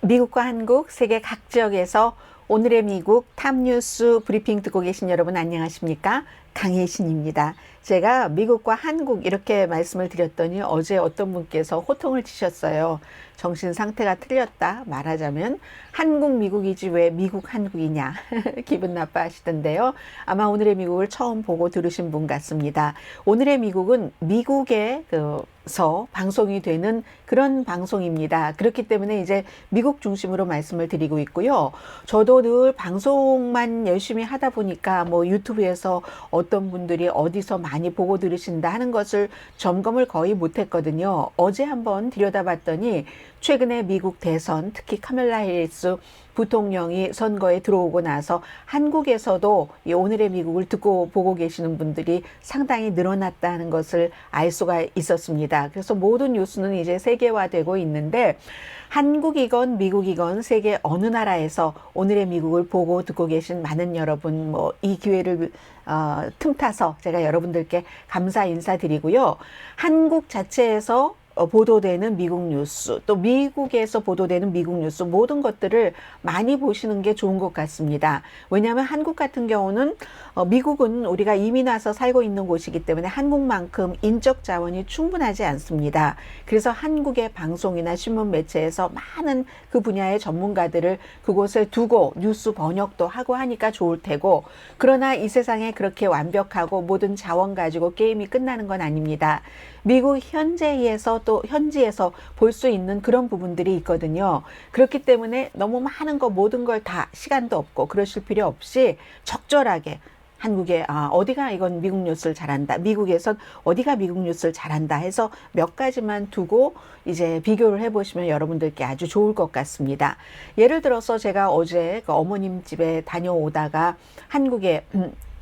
미국과 한국, 세계 각 지역에서 오늘의 미국 탑뉴스 브리핑 듣고 계신 여러분 안녕하십니까? 강혜신입니다. 제가 미국과 한국 이렇게 말씀을 드렸더니 어제 어떤 분께서 호통을 치셨어요. 정신 상태가 틀렸다 말하자면 한국 미국이지 왜 미국 한국이냐 기분 나빠하시던데요. 아마 오늘의 미국을 처음 보고 들으신 분 같습니다. 오늘의 미국은 미국에서 방송이 되는 그런 방송입니다. 그렇기 때문에 이제 미국 중심으로 말씀을 드리고 있고요. 저도 늘 방송만 열심히 하다 보니까 뭐 유튜브에서 어떤 분들이 어디서 많이 보고 들으신다 하는 것을 점검을 거의 못했거든요. 어제 한번 들여다봤더니 최근에 미국 대선, 특히 카멜라 해리스 부통령이 선거에 들어오고 나서 한국에서도 이 오늘의 미국을 듣고 보고 계시는 분들이 상당히 늘어났다는 것을 알 수가 있었습니다. 그래서 모든 뉴스는 이제 세계화되고 있는데 한국이건 미국이건 세계 어느 나라에서 오늘의 미국을 보고 듣고 계신 많은 여러분 이 기회를 틈타서 제가 여러분들께 감사 인사드리고요. 한국 자체에서 보도되는 미국 뉴스, 또 미국에서 보도되는 미국 뉴스 모든 것들을 많이 보시는 게 좋은 것 같습니다. 왜냐하면 한국 같은 경우는 미국은 우리가 이민 와서 살고 있는 곳이기 때문에 한국만큼 인적 자원이 충분하지 않습니다. 그래서 한국의 방송이나 신문 매체에서 많은 그 분야의 전문가들을 그곳에 두고 뉴스 번역도 하고 하니까 좋을 테고, 그러나 이 세상에 그렇게 완벽하고 모든 자원 가지고 게임이 끝나는 건 아닙니다. 미국 현지에서 볼 수 있는 그런 부분들이 있거든요. 그렇기 때문에 너무 많은 거 모든 걸 다 시간도 없고 그러실 필요 없이 적절하게 한국에 어디가 이건 미국 뉴스를 잘한다, 미국에선 어디가 미국 뉴스를 잘한다 해서 몇 가지만 두고 이제 비교를 해보시면 여러분들께 아주 좋을 것 같습니다. 예를 들어서 제가 어제 그 어머님 집에 다녀오다가 한국에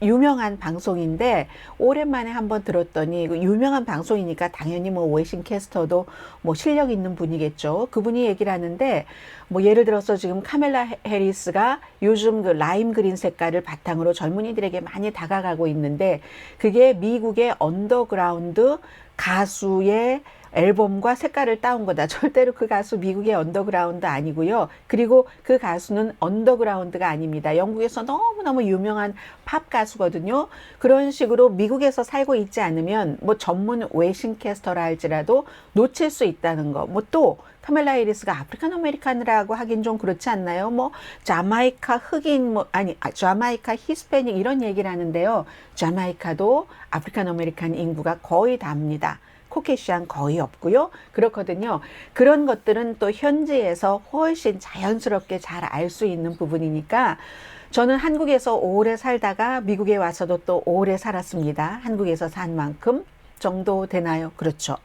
유명한 방송인데 오랜만에 한번 들었더니 유명한 방송이니까 당연히 뭐 외신 캐스터도 뭐 실력 있는 분이겠죠. 그분이 얘기를 하는데 뭐 예를 들어서 지금 카멜라 해리스가 요즘 그 라임 그린 색깔을 바탕으로 젊은이들에게 많이 다가가고 있는데 그게 미국의 언더그라운드 가수의 앨범과 색깔을 따온 거다. 절대로 그 가수 미국의 언더그라운드 아니고요. 그리고 그 가수는 언더그라운드가 아닙니다. 영국에서 너무너무 유명한 팝 가수거든요. 그런 식으로 미국에서 살고 있지 않으면 뭐 전문 외신 캐스터라 할지라도 놓칠 수 있다는 거. 뭐 또 카멜라 해리스가 아프리칸 아메리칸이라고 하긴 좀 그렇지 않나요? 뭐 자마이카 흑인 자마이카 히스패닉 이런 얘기를 하는데요. 자마이카도 아프리칸 아메리칸 인구가 거의 답니다. 코케시안 거의 없고요. 그렇거든요. 그런 것들은 또 현지에서 훨씬 자연스럽게 잘 알 수 있는 부분이니까 저는 한국에서 오래 살다가 미국에 와서도 또 오래 살았습니다. 한국에서 산 만큼 정도 되나요? 그렇죠.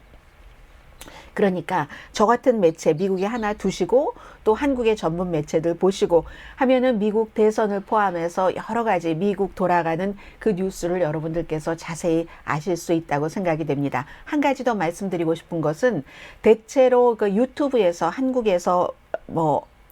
그러니까 저 같은 매체 미국에 하나 두시고 또 한국의 전문 매체들 보시고 하면은 미국 대선을 포함해서 여러 가지 미국 돌아가는 그 뉴스를 여러분들께서 자세히 아실 수 있다고 생각이 됩니다. 한 가지 더 말씀드리고 싶은 것은 대체로 그 유튜브에서 한국에서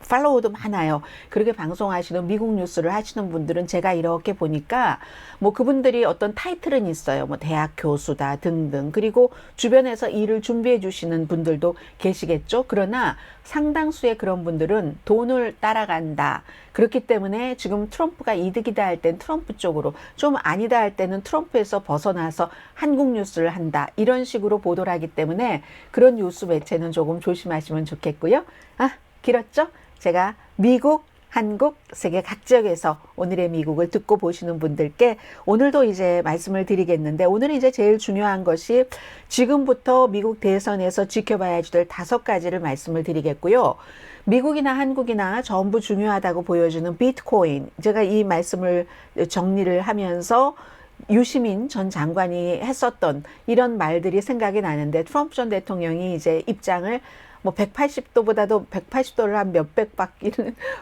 팔로워도 많아요. 그렇게 방송하시는 미국 뉴스를 하시는 분들은 제가 이렇게 보니까 뭐 그분들이 어떤 타이틀은 있어요. 뭐 대학 교수다 등등. 그리고 주변에서 일을 준비해 주시는 분들도 계시겠죠. 그러나 상당수의 그런 분들은 돈을 따라간다. 그렇기 때문에 지금 트럼프가 이득이다 할 땐 트럼프 쪽으로, 좀 아니다 할 때는 트럼프에서 벗어나서 한국 뉴스를 한다. 이런 식으로 보도를 하기 때문에 그런 뉴스 매체는 조금 조심하시면 좋겠고요. 길었죠? 제가 미국, 한국, 세계 각 지역에서 오늘의 미국을 듣고 보시는 분들께 오늘도 이제 말씀을 드리겠는데, 오늘은 이제 제일 중요한 것이 지금부터 미국 대선에서 지켜봐야 될 5가지를 말씀을 드리겠고요. 미국이나 한국이나 전부 중요하다고 보여주는 비트코인, 제가 이 말씀을 정리를 하면서 유시민 전 장관이 했었던 이런 말들이 생각이 나는데, 트럼프 전 대통령이 이제 입장을 180도보다도 180도를 한 몇백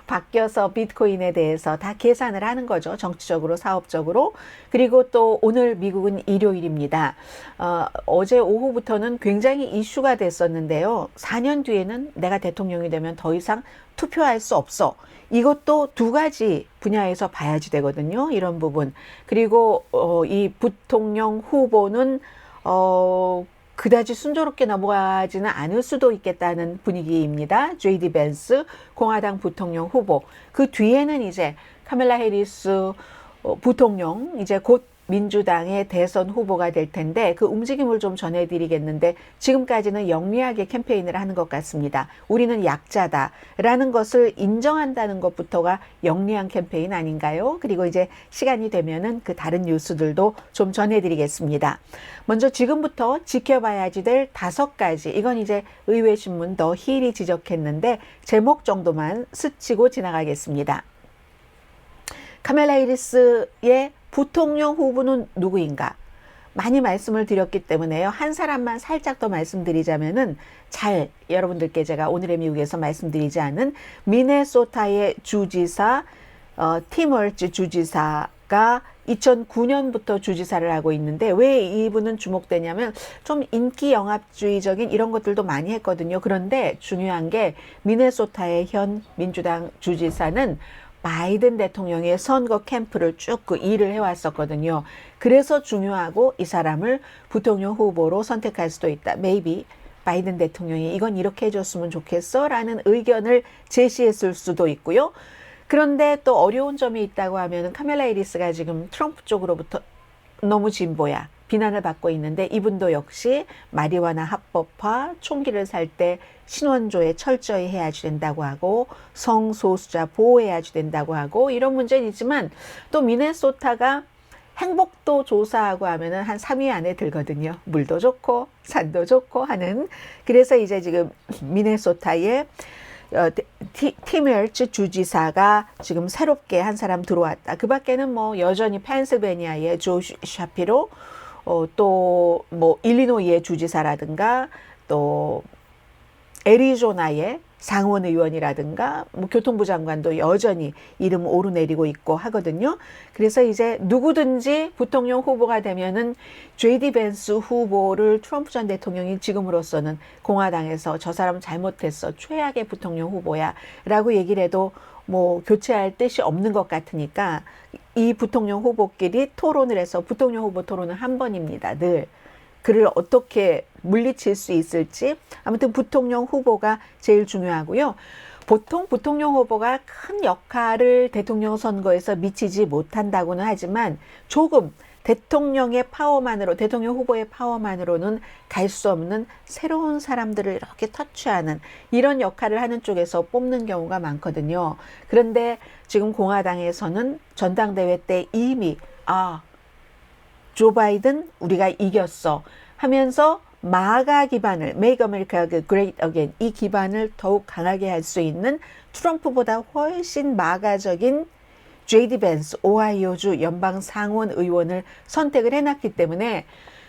바뀌어서 비트코인에 대해서 다 계산을 하는 거죠. 정치적으로, 사업적으로. 그리고 또 오늘 미국은 일요일입니다. 어제 오후부터는 굉장히 이슈가 됐었는데요. 4년 뒤에는 내가 대통령이 되면 더 이상 투표할 수 없어. 이것도 2가지 분야에서 봐야지 되거든요. 이런 부분. 그리고 이 부통령 후보는 그다지 순조롭게 넘어가지는 않을 수도 있겠다는 분위기입니다. JD 벤스 공화당 부통령 후보. 그 뒤에는 이제 카멜라 해리스 부통령, 이제 곧 민주당의 대선 후보가 될 텐데 그 움직임을 좀 전해드리겠는데 지금까지는 영리하게 캠페인을 하는 것 같습니다. 우리는 약자다라는 것을 인정한다는 것부터가 영리한 캠페인 아닌가요? 그리고 이제 시간이 되면은 그 다른 뉴스들도 좀 전해드리겠습니다. 먼저 지금부터 지켜봐야지 될 5가지, 이건 이제 의회신문 더 힐이 지적했는데 제목 정도만 스치고 지나가겠습니다. 카멜라 해리스의 부통령 후보는 누구인가? 많이 말씀을 드렸기 때문에요. 한 사람만 살짝 더 말씀드리자면은 여러분들께 제가 오늘의 미국에서 말씀드리지 않은 미네소타의 주지사 팀 월즈 주지사가 2009년부터 주지사를 하고 있는데 왜 이분은 주목되냐면 좀 인기 영합주의적인 이런 것들도 많이 했거든요. 그런데 중요한 게 미네소타의 현 민주당 주지사는 바이든 대통령의 선거 캠프를 쭉 그 일을 해왔었거든요. 그래서 중요하고 이 사람을 부통령 후보로 선택할 수도 있다. Maybe 바이든 대통령이 이건 이렇게 해줬으면 좋겠어 라는 의견을 제시했을 수도 있고요. 그런데 또 어려운 점이 있다고 하면 카멜라 해리스가 지금 트럼프 쪽으로부터 너무 진보야 비난을 받고 있는데 이분도 역시 마리화나 합법화, 총기를 살 때 신원조회 철저히 해야지 된다고 하고 성소수자 보호해야지 된다고 하고 이런 문제는 있지만 또 미네소타가 행복도 조사하고 하면은 한 3위 안에 들거든요. 물도 좋고 산도 좋고 하는. 그래서 이제 지금 미네소타의 팀 웰즈 주지사가 지금 새롭게 한 사람 들어왔다. 그 밖에는 뭐 여전히 펜실베니아의 조 샤피로 또 뭐 일리노이의 주지사라든가 또 애리조나의 상원 의원이라든가 뭐 교통부 장관도 여전히 이름 오르내리고 있고 하거든요. 그래서 이제 누구든지 부통령 후보가 되면은 JD 벤스 후보를 트럼프 전 대통령이 지금으로서는 공화당에서 저 사람 잘못했어, 최악의 부통령 후보야 라고 얘기를 해도 뭐 교체할 뜻이 없는 것 같으니까 이 부통령 후보끼리 토론을 해서 부통령 후보 토론은 한 번입니다. 늘. 그를 어떻게 물리칠 수 있을지. 아무튼 부통령 후보가 제일 중요하고요. 보통 부통령 후보가 큰 역할을 대통령 선거에서 미치지 못한다고는 하지만 조금 대통령의 파워만으로, 대통령 후보의 파워만으로는 갈 수 없는 새로운 사람들을 이렇게 터치하는 이런 역할을 하는 쪽에서 뽑는 경우가 많거든요. 그런데 지금 공화당에서는 전당대회 때 이미 조 바이든 우리가 이겼어 하면서 마가 기반을 Make America Great Again 이 기반을 더욱 강하게 할 수 있는 트럼프보다 훨씬 마가적인 JD 벤스 오하이오주 연방 상원 의원을 선택을 해놨기 때문에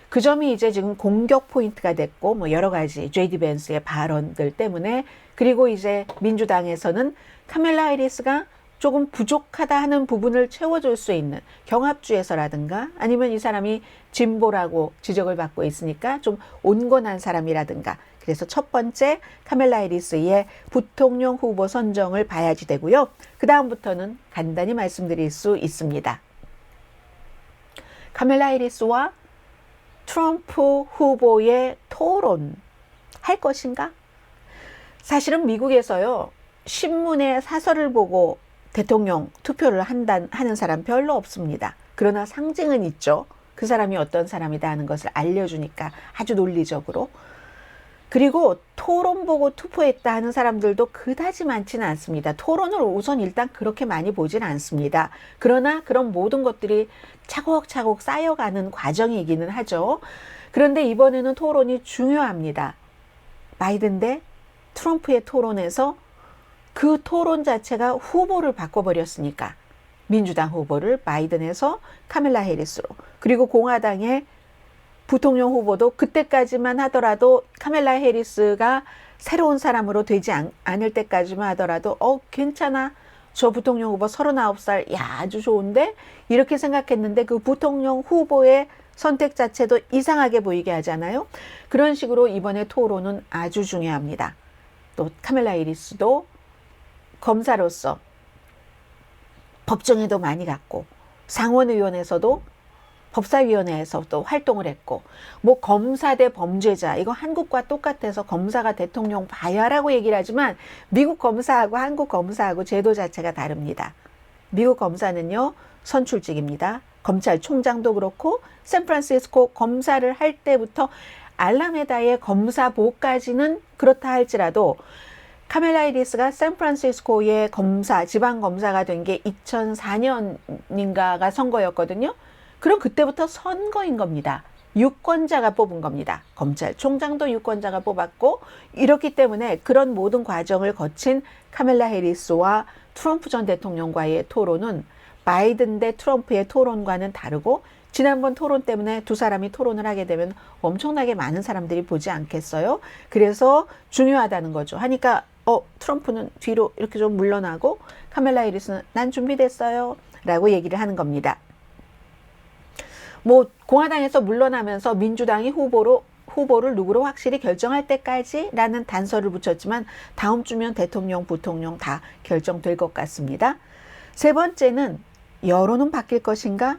그 점이 이제 지금 공격 포인트가 됐고 뭐 여러 가지 JD 벤스의 발언들 때문에 그리고 이제 민주당에서는 카멜라 해리스가 조금 부족하다 하는 부분을 채워줄 수 있는 경합주에서라든가 아니면 이 사람이 진보라고 지적을 받고 있으니까 좀 온건한 사람이라든가 그래서 첫 번째 카멜라 해리스의 부통령 후보 선정을 봐야지 되고요. 그 다음부터는 간단히 말씀드릴 수 있습니다. 카멜라 해리스와 트럼프 후보의 토론 할 것인가? 사실은 미국에서요. 신문에 사설을 보고 대통령 투표를 하는 사람 별로 없습니다. 그러나 상징은 있죠. 그 사람이 어떤 사람이다 하는 것을 알려주니까 아주 논리적으로. 그리고 토론 보고 투표했다 하는 사람들도 그다지 많지는 않습니다. 토론을 우선 일단 그렇게 많이 보진 않습니다. 그러나 그런 모든 것들이 차곡차곡 쌓여가는 과정이기는 하죠. 그런데 이번에는 토론이 중요합니다. 바이든 대 트럼프의 토론에서 그 토론 자체가 후보를 바꿔버렸으니까 민주당 후보를 바이든에서 카멜라 해리스로 그리고 공화당의 부통령 후보도 그때까지만 하더라도 카멜라 해리스가 새로운 사람으로 되지 않을 때까지만 하더라도 괜찮아. 저 부통령 후보 39살 야 아주 좋은데 이렇게 생각했는데 그 부통령 후보의 선택 자체도 이상하게 보이게 하잖아요. 그런 식으로 이번에 토론은 아주 중요합니다. 또 카멜라 해리스도 검사로서 법정에도 많이 갔고 상원의원에서도 법사위원회에서 또 활동을 했고, 뭐 검사 대 범죄자, 이거 한국과 똑같아서 검사가 대통령 봐야라고 얘기를 하지만 미국 검사하고 한국 검사하고 제도 자체가 다릅니다. 미국 검사는요, 선출직입니다. 검찰총장도 그렇고 샌프란시스코 검사를 할 때부터 알라메다의 검사보까지는 그렇다 할지라도 카멜라 해리스가 샌프란시스코의 검사, 지방검사가 된 게 2004년인가가 선거였거든요. 그럼 그때부터 선거인 겁니다. 유권자가 뽑은 겁니다. 검찰총장도 유권자가 뽑았고, 이렇기 때문에 그런 모든 과정을 거친 카멜라 해리스와 트럼프 전 대통령과의 토론은 바이든 대 트럼프의 토론과는 다르고, 지난번 토론 때문에 두 사람이 토론을 하게 되면 엄청나게 많은 사람들이 보지 않겠어요? 그래서 중요하다는 거죠. 하니까 트럼프는 뒤로 이렇게 좀 물러나고 카멜라 해리스는 난 준비됐어요 라고 얘기를 하는 겁니다. 뭐 공화당에서 물러나면서 민주당이 후보를 누구로 확실히 결정할 때까지 라는 단서를 붙였지만 다음 주면 대통령, 부통령 다 결정될 것 같습니다. 세 번째는 여론은 바뀔 것인가?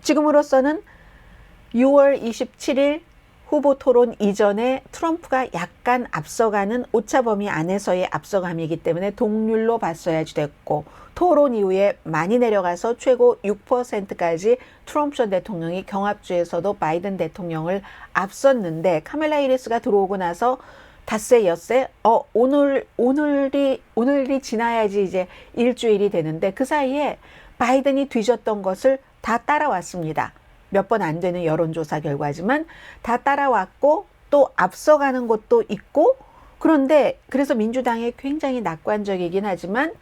지금으로서는 6월 27일 후보 토론 이전에 트럼프가 약간 앞서가는 오차범위 안에서의 앞서감이기 때문에 동률로 봤어야지 됐고, 토론 이후에 많이 내려가서 최고 6%까지 트럼프 전 대통령이 경합주에서도 바이든 대통령을 앞섰는데, 카멜라 해리스가 들어오고 나서 닷새 엿새 오늘이 지나야지 이제 일주일이 되는데 그 사이에 바이든이 뒤졌던 것을 다 따라왔습니다. 몇 번 안 되는 여론조사 결과지만 다 따라왔고 또 앞서가는 것도 있고, 그런데 그래서 민주당이 굉장히 낙관적이긴 하지만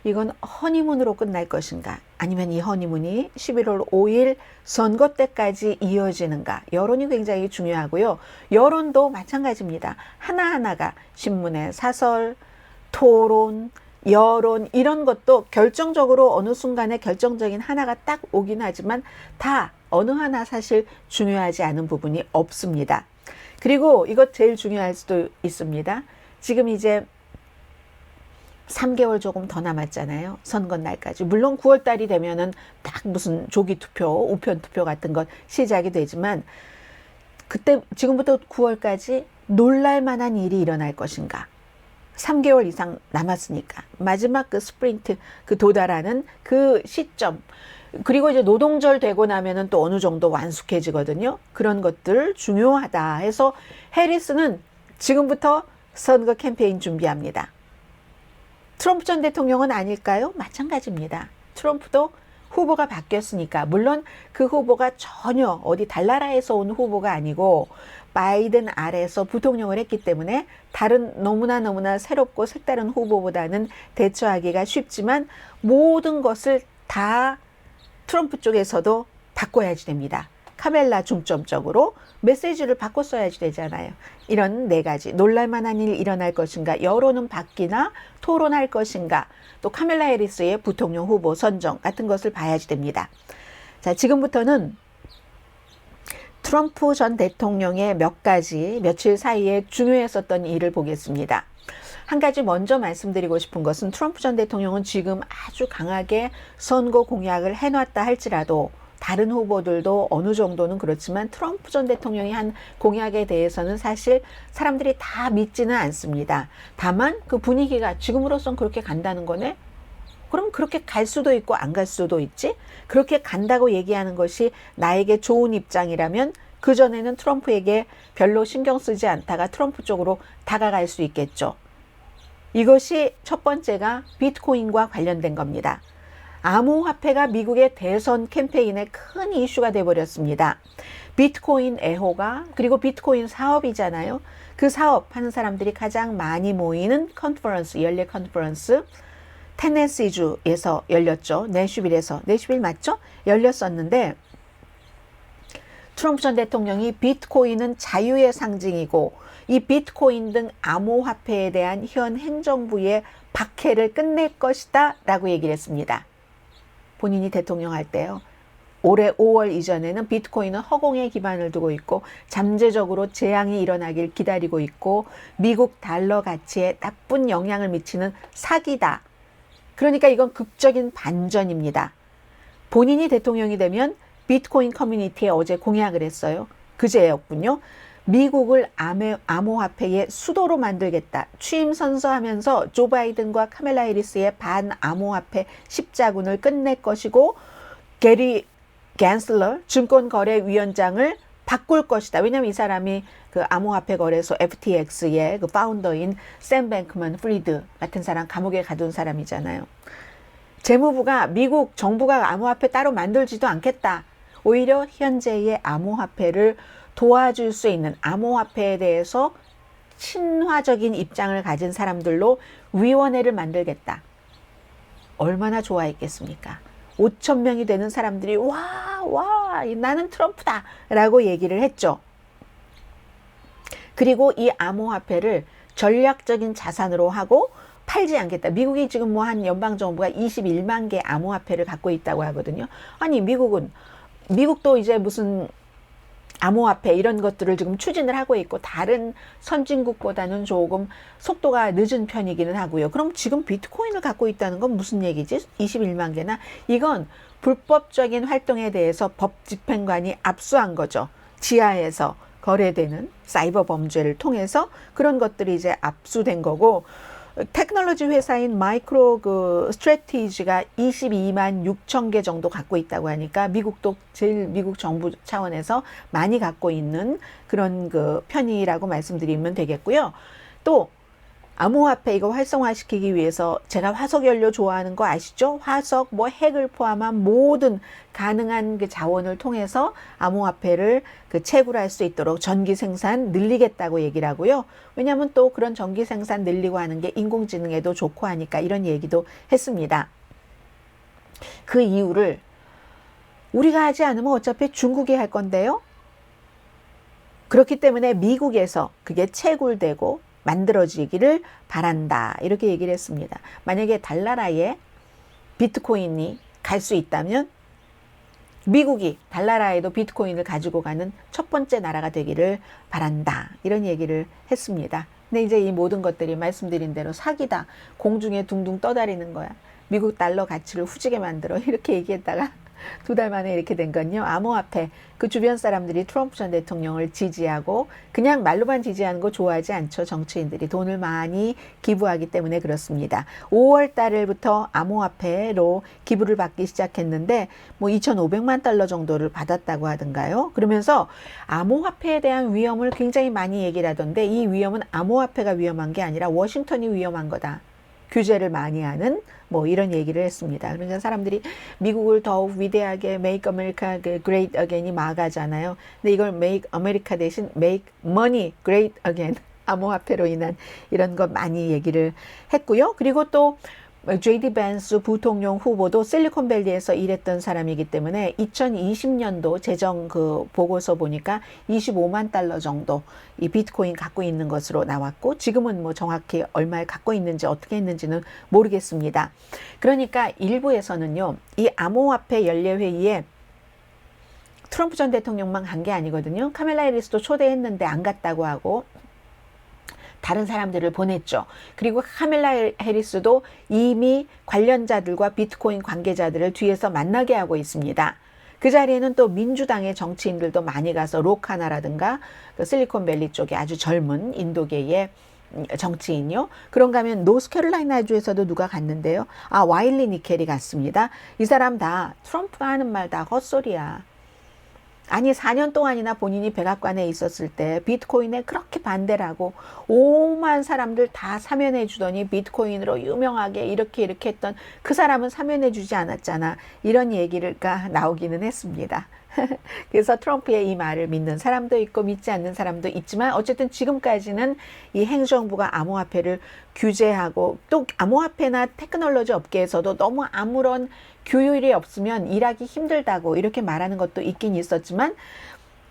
이건 허니문으로 끝날 것인가, 아니면 이 허니문이 11월 5일 선거 때까지 이어지는가, 여론이 굉장히 중요하고요. 여론도 마찬가지입니다. 하나하나가 신문의 사설, 토론, 여론 이런 것도 결정적으로 어느 순간에 결정적인 하나가 딱 오긴 하지만 다 어느 하나 사실 중요하지 않은 부분이 없습니다. 그리고 이것 제일 중요할 수도 있습니다. 지금 이제 3개월 조금 더 남았잖아요. 선거 날까지. 물론 9월 달이 되면은 딱 무슨 조기 투표, 우편 투표 같은 것 시작이 되지만 그때 지금부터 9월까지 놀랄 만한 일이 일어날 것인가? 3개월 이상 남았으니까 마지막 그 스프린트, 그 도달하는 그 시점, 그리고 이제 노동절 되고 나면은 또 어느 정도 완숙해지거든요. 그런 것들 중요하다 해서 해리스는 지금부터 선거 캠페인 준비합니다. 트럼프 전 대통령은 아닐까요? 마찬가지입니다. 트럼프도 후보가 바뀌었으니까, 물론 그 후보가 전혀 어디 달나라에서 온 후보가 아니고 바이든 아래에서 부통령을 했기 때문에 다른 너무나 새롭고 색다른 후보보다는 대처하기가 쉽지만 모든 것을 다 트럼프 쪽에서도 바꿔야지 됩니다. 카멜라 중점적으로 메시지를 바꿔 써야지 되잖아요. 이런 네 가지, 놀랄만한 일 일어날 것인가, 여론은 바뀌나, 토론할 것인가, 또 카멜라 해리스의 부통령 후보 선정 같은 것을 봐야지 됩니다. 자, 지금부터는 트럼프 전 대통령의 몇 가지 며칠 사이에 중요했었던 일을 보겠습니다. 한 가지 먼저 말씀드리고 싶은 것은 트럼프 전 대통령은 지금 아주 강하게 선거 공약을 해놨다 할지라도 다른 후보들도 어느 정도는 그렇지만 트럼프 전 대통령이 한 공약에 대해서는 사실 사람들이 다 믿지는 않습니다. 다만 그 분위기가 지금으로선 그렇게 간다는 거네? 그럼 그렇게 갈 수도 있고 안 갈 수도 있지? 그렇게 간다고 얘기하는 것이 나에게 좋은 입장이라면 그전에는 트럼프에게 별로 신경 쓰지 않다가 트럼프 쪽으로 다가갈 수 있겠죠. 이것이 첫 번째가 비트코인과 관련된 겁니다. 암호화폐가 미국의 대선 캠페인에 큰 이슈가 돼버렸습니다. 비트코인 애호가, 그리고 비트코인 사업이잖아요. 그 사업 하는 사람들이 가장 많이 모이는 컨퍼런스, 연례 컨퍼런스, 테네시주에서 열렸죠. 내슈빌 맞죠? 열렸었는데 트럼프 전 대통령이 비트코인은 자유의 상징이고 이 비트코인 등 암호화폐에 대한 현 행정부의 박해를 끝낼 것이다 라고 얘기를 했습니다. 본인이 대통령 할 때요. 올해 5월 이전에는 비트코인은 허공에 기반을 두고 있고 잠재적으로 재앙이 일어나길 기다리고 있고 미국 달러 가치에 나쁜 영향을 미치는 사기다. 그러니까 이건 극적인 반전입니다. 본인이 대통령이 되면 비트코인 커뮤니티에 어제 공약을 했어요. 그제였군요. 미국을 암호화폐의 수도로 만들겠다. 취임 선서하면서 조 바이든과 카멜라 해리스의 반암호화폐 십자군을 끝낼 것이고 게리 갠슬러 증권거래위원장을 바꿀 것이다. 왜냐하면 이 사람이 그 암호화폐 거래소 FTX의 그 파운더인 샘 뱅크먼 프리드 같은 사람 감옥에 가둔 사람이잖아요. 재무부가 미국 정부가 암호화폐 따로 만들지도 않겠다. 오히려 현재의 암호화폐를 도와줄 수 있는 암호화폐에 대해서 친화적인 입장을 가진 사람들로 위원회를 만들겠다. 얼마나 좋아했겠습니까? 5천 명이 되는 사람들이 와, 나는 트럼프다 라고 얘기를 했죠. 그리고 이 암호화폐를 전략적인 자산으로 하고 팔지 않겠다. 미국이 지금 뭐 한 연방정부가 21만 개 암호화폐를 갖고 있다고 하거든요. 아니 미국도 이제 무슨 암호화폐 이런 것들을 지금 추진을 하고 있고 다른 선진국보다는 조금 속도가 늦은 편이기는 하고요. 그럼 지금 비트코인을 갖고 있다는 건 무슨 얘기지? 21만 개나? 이건 불법적인 활동에 대해서 법 집행관이 압수한 거죠. 지하에서 거래되는 사이버 범죄를 통해서 그런 것들이 이제 압수된 거고, 테크놀로지 회사인 마이크로 스트래티지가 22만 6천 개 정도 갖고 있다고 하니까 미국도 제일 미국 정부 차원에서 많이 갖고 있는 그런 그 편이라고 말씀드리면 되겠고요. 또 암호화폐 이거 활성화시키기 위해서 제가 화석 연료 좋아하는 거 아시죠? 화석 뭐 핵을 포함한 모든 가능한 그 자원을 통해서 암호화폐를 그 채굴할 수 있도록 전기 생산 늘리겠다고 얘기를 하고요. 왜냐하면 또 그런 전기 생산 늘리고 하는 게 인공지능에도 좋고 하니까 이런 얘기도 했습니다. 그 이유를 우리가 하지 않으면 어차피 중국이 할 건데요. 그렇기 때문에 미국에서 그게 채굴되고 만들어지기를 바란다. 이렇게 얘기를 했습니다. 만약에 달나라에 비트코인이 갈 수 있다면 미국이 달나라에도 비트코인을 가지고 가는 첫 번째 나라가 되기를 바란다. 이런 얘기를 했습니다. 근데 이제 이 모든 것들이 말씀드린 대로 사기다. 공중에 둥둥 떠다니는 거야. 미국 달러 가치를 후지게 만들어. 이렇게 얘기했다가 2달 만에 이렇게 된 건요. 암호화폐. 그 주변 사람들이 트럼프 전 대통령을 지지하고 그냥 말로만 지지하는 거 좋아하지 않죠. 정치인들이 돈을 많이 기부하기 때문에 그렇습니다. 5월 달부터 암호화폐로 기부를 받기 시작했는데 뭐 2,500만 달러 정도를 받았다고 하던가요. 그러면서 암호화폐에 대한 위험을 굉장히 많이 얘기를 하던데 이 위험은 암호화폐가 위험한 게 아니라 워싱턴이 위험한 거다. 규제를 많이 하는 뭐 이런 얘기를 했습니다. 그러니까 사람들이 미국을 더욱 위대하게 Make America Great Again이 마가잖아요. 근데 이걸 Make America 대신 Make Money Great Again 암호화폐로 인한 이런 것 많이 얘기를 했고요. 그리고 또 JD 벤스 부통령 후보도 실리콘밸리에서 일했던 사람이기 때문에 2020년도 재정 그 보고서 보니까 25만 달러 정도 이 비트코인 갖고 있는 것으로 나왔고 지금은 뭐 정확히 얼마에 갖고 있는지 어떻게 했는지는 모르겠습니다. 그러니까 일부에서는요, 이 암호화폐 연례회의에 트럼프 전 대통령만 간 게 아니거든요. 카멜라 해리스도 초대했는데 안 갔다고 하고 다른 사람들을 보냈죠. 그리고 카멜라 해리스도 이미 관련자들과 비트코인 관계자들을 뒤에서 만나게 하고 있습니다. 그 자리에는 또 민주당의 정치인들도 많이 가서 로카나라든가 그 실리콘밸리 쪽에 아주 젊은 인도계의 정치인이요. 그런가 하면 노스캐롤라이나주에서도 누가 갔는데요. 와일리 니켈이 갔습니다. 이 사람 다 트럼프가 하는 말 다 헛소리야. 아니 4년 동안이나 본인이 백악관에 있었을 때 비트코인에 그렇게 반대를 하고 오만 사람들 다 사면해 주더니 비트코인으로 유명하게 이렇게 했던 그 사람은 사면해 주지 않았잖아. 이런 얘기가 나오기는 했습니다. 그래서 트럼프의 이 말을 믿는 사람도 있고 믿지 않는 사람도 있지만 어쨌든 지금까지는 이 행정부가 암호화폐를 규제하고 또 암호화폐나 테크놀로지 업계에서도 너무 아무런 규율이 없으면 일하기 힘들다고 이렇게 말하는 것도 있긴 있었지만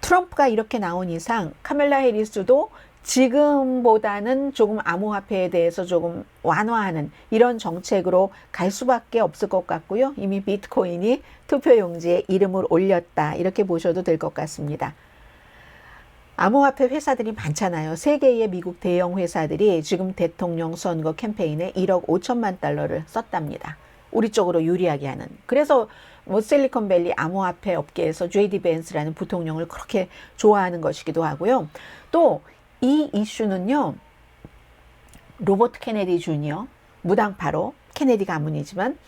트럼프가 이렇게 나온 이상 카멜라 해리스도 지금보다는 조금 암호화폐에 대해서 조금 완화하는 이런 정책으로 갈 수밖에 없을 것 같고요. 이미 비트코인이 투표용지에 이름을 올렸다. 이렇게 보셔도 될 것 같습니다. 암호화폐 회사들이 많잖아요. 3개의 미국 대형 회사들이 지금 대통령 선거 캠페인에 1억 5천만 달러를 썼답니다. 우리 쪽으로 유리하게 하는. 그래서 뭐 실리콘밸리 암호화폐 업계에서 JD 벤스라는 부통령을 그렇게 좋아하는 것이기도 하고요. 또 이 이슈는요, 로버트 케네디 주니어, 무당파로 케네디 가문이지만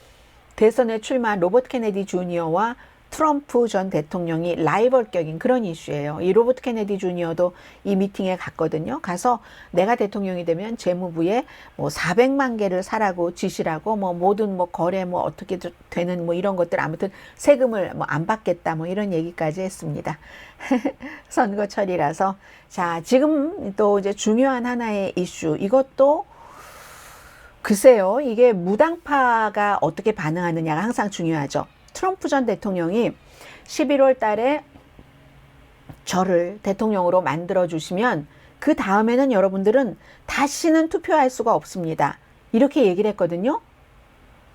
대선에 출마한 로버트 케네디 주니어와 트럼프 전 대통령이 라이벌격인 그런 이슈예요. 이 로버트 케네디 주니어도 이 미팅에 갔거든요. 가서 내가 대통령이 되면 재무부에 뭐 400만 개를 사라고 지시라고 뭐 모든 뭐 거래 뭐 어떻게 되는 뭐 이런 것들 아무튼 세금을 뭐 안 받겠다 뭐 이런 얘기까지 했습니다. 선거철이라서 자, 지금 또 이제 중요한 하나의 이슈 이것도 글쎄요. 이게 무당파가 어떻게 반응하느냐가 항상 중요하죠. 트럼프 전 대통령이 11월 달에 저를 대통령으로 만들어 주시면 그 다음에는 여러분들은 다시는 투표할 수가 없습니다. 이렇게 얘기를 했거든요.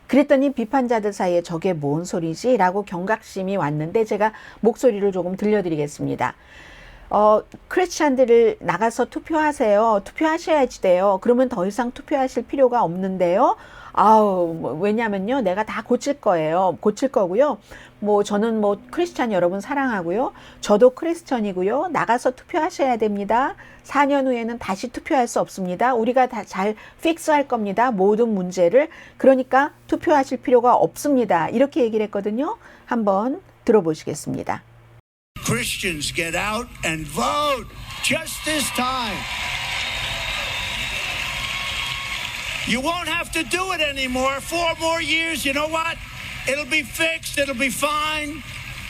그랬더니 비판자들 사이에 저게 뭔 소리지? 라고 경각심이 왔는데 제가 목소리를 조금 들려드리겠습니다. 크리스찬들을 나가서 투표하세요. 투표하셔야지 돼요. 그러면 더 이상 투표하실 필요가 없는데요. 왜냐면요. 내가 다 고칠 거예요. 고칠 거고요. 뭐 저는 뭐 크리스찬 여러분 사랑하고요. 저도 크리스천이고요. 나가서 투표하셔야 됩니다. 4년 후에는 다시 투표할 수 없습니다. 우리가 다 잘 픽스할 겁니다. 모든 문제를. 그러니까 투표하실 필요가 없습니다. 이렇게 얘기를 했거든요. 한번 들어보시겠습니다. Christians get out and vote just this time. You won't have to do it anymore. 4 more years, you know what? It'll be fixed. It'll be fine.